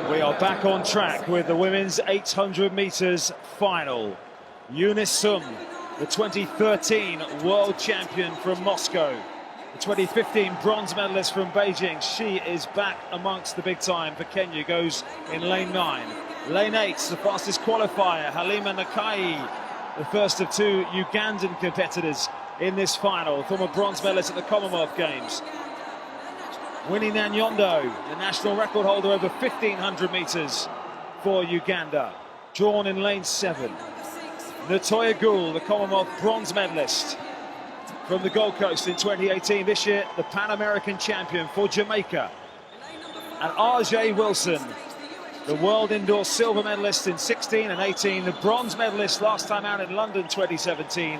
We are back on track with the women's 800 meters final. Eunice Sum, the 2013 world champion from Moscow, the 2015 bronze medalist from Beijing. She is back amongst the big time for Kenya, goes in lane 9. Lane 8, the fastest qualifier, Halima Nakai, the first of two Ugandan competitors in this final, former bronze medalist at the Commonwealth Games. Winnie Nanyondo, the national record holder over 1,500 metres for Uganda. Drawn in lane 7. Natoya Goule, the Commonwealth bronze medalist from the Gold Coast in 2018. This year, the Pan American champion for Jamaica. And RJ Wilson, the world indoor silver medalist in 16 and 18. The bronze medalist last time out in London 2017.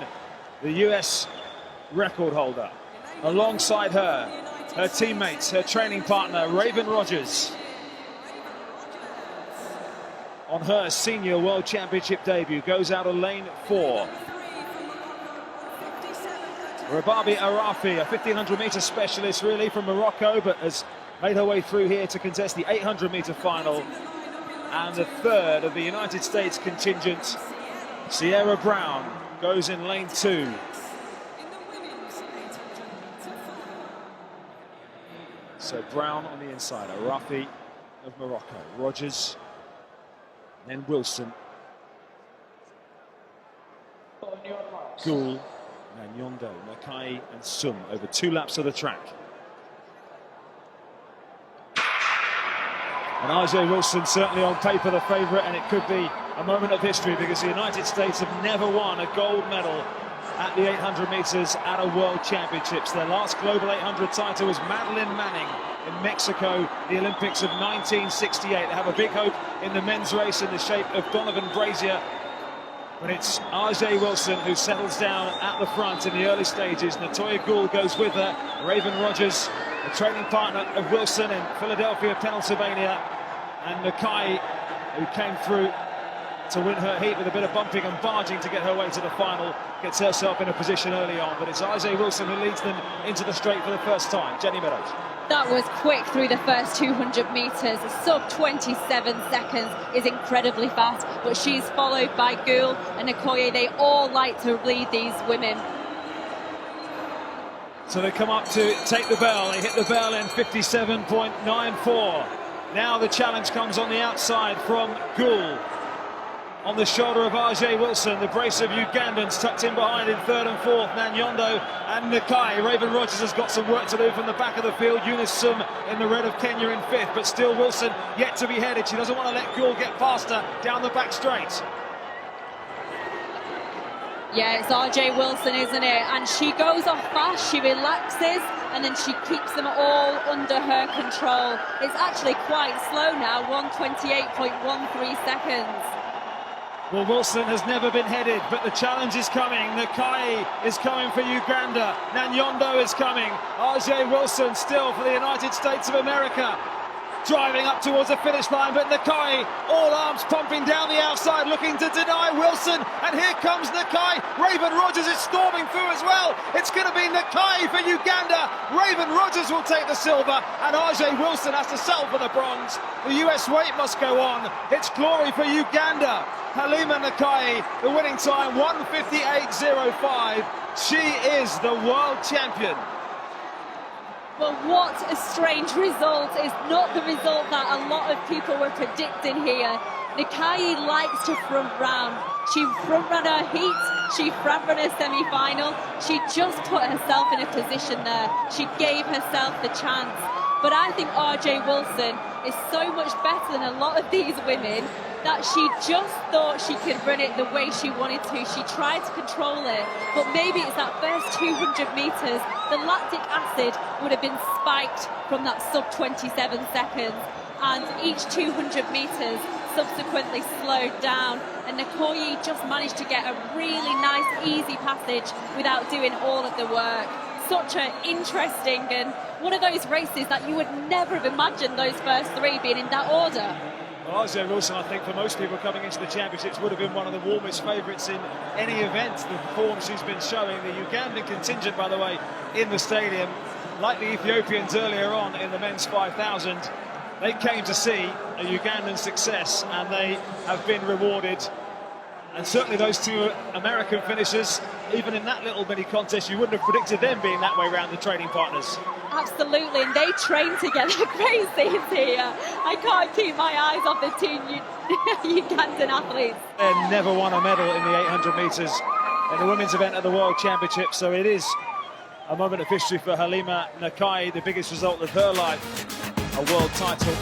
The US record holder. Alongside her teammates, her training partner, Raven Rogers, on her senior world championship debut, goes out of lane 4. Rababi Arafi, a 1,500-metre specialist really from Morocco, but has made her way through here to contest the 800-metre final. And the third of the United States contingent, Sierra Brown, goes in lane 2. So Brown on the inside, Arafi of Morocco, Rogers, then Wilson, Goule, Nanyondo, Nakai and Sum over 2 laps of the track. And RJ Wilson certainly on paper the favourite, and it could be a moment of history because the United States have never won a gold medal at the 800 metres at a World Championships. Their last global 800 title was Madeline Manning in Mexico, the Olympics of 1968. They have a big hope in the men's race in the shape of Donovan Brazier. But it's RJ Wilson who settles down at the front in the early stages. Natoya Goule goes with her. Raven Rogers, a training partner of Wilson in Philadelphia, Pennsylvania. And Nakai, who came through to win her heat with a bit of bumping and barging to get her way to the final, gets herself in a position early on. But it's RJ Wilson who leads them into the straight for the first time. Jenny Meadows. That was quick through the first 200 metres. Sub 27 seconds is incredibly fast, but she's followed by Goule and Okoye. They all like to lead these women. So they come up to take the bell. They hit the bell in 57.94. Now the challenge comes on the outside from Goule. On the shoulder of RJ Wilson, the brace of Ugandans tucked in behind in 3rd and 4th, Nanyondo and Nakai. Raven Rogers has got some work to do from the back of the field. Eunice Sum in the red of Kenya in 5th, but still Wilson yet to be headed. She doesn't want to let Goule get past her down the back straight. Yeah, it's RJ Wilson, isn't it? And she goes off fast, she relaxes, and then she keeps them all under her control. It's actually quite slow now, 1:28.13 seconds. Well, Wilson has never been headed, but the challenge is coming. Nakai is coming for Uganda. Nanyondo is coming. RJ Wilson still for the United States of America. Driving up towards the finish line, but Nakai, all arms pumping down the outside, looking to deny Wilson. And here comes Nakai. Raven Rogers is storming through as well. It's going to be Nakai for Uganda. Raven Rogers will take the silver, and RJ Wilson has to settle for the bronze. The US weight must go on. It's glory for Uganda. Halima Nakai, the winning time, 1:58.05. She is the world champion. Well, what a strange result. It's not the result that a lot of people were predicting here. Nakai likes to front run. She front ran her heat, she front ran her semi-final. She just put herself in a position there. She gave herself the chance. But I think RJ Wilson is so much better than a lot of these women that she just thought she could run it the way she wanted to. She tried to control it, but maybe it's that first 200 metres, the lactic acid would have been spiked from that sub 27 seconds, and each 200 metres subsequently slowed down, and Okoye just managed to get a really nice, easy passage without doing all of the work. Such an interesting and one of those races that you would never have imagined those first 3 being in that order. Well, RJ Wilson, I think for most people coming into the championships, would have been one of the warmest favourites in any event. The form she's been showing. The Ugandan contingent, by the way, in the stadium, like the Ethiopians earlier on in the men's 5,000, They came to see a Ugandan success, and they have been rewarded. And certainly those two American finishers, even in that little mini contest, you wouldn't have predicted them being that way around the training partners. Absolutely, and they train together. Great scenes here. I can't keep my eyes off the two Ugandan athletes. They never won a medal in the 800 metres in the women's event at the World Championship, so it is a moment of history for Halima Nakai, the biggest result of her life, a world title.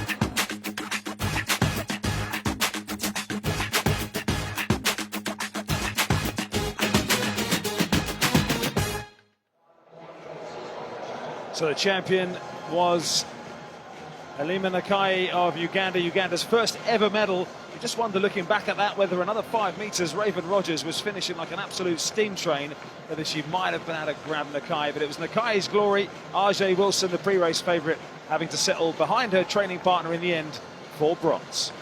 So the champion was Halima Nakai of Uganda, Uganda's first ever medal. You just wonder, looking back at that, whether another 5 metres, Raven Rogers was finishing like an absolute steam train, whether she might have been able to grab Nakai. But it was Nakai's glory. Ajay Wilson, the pre-race favourite, having to settle behind her training partner in the end for bronze.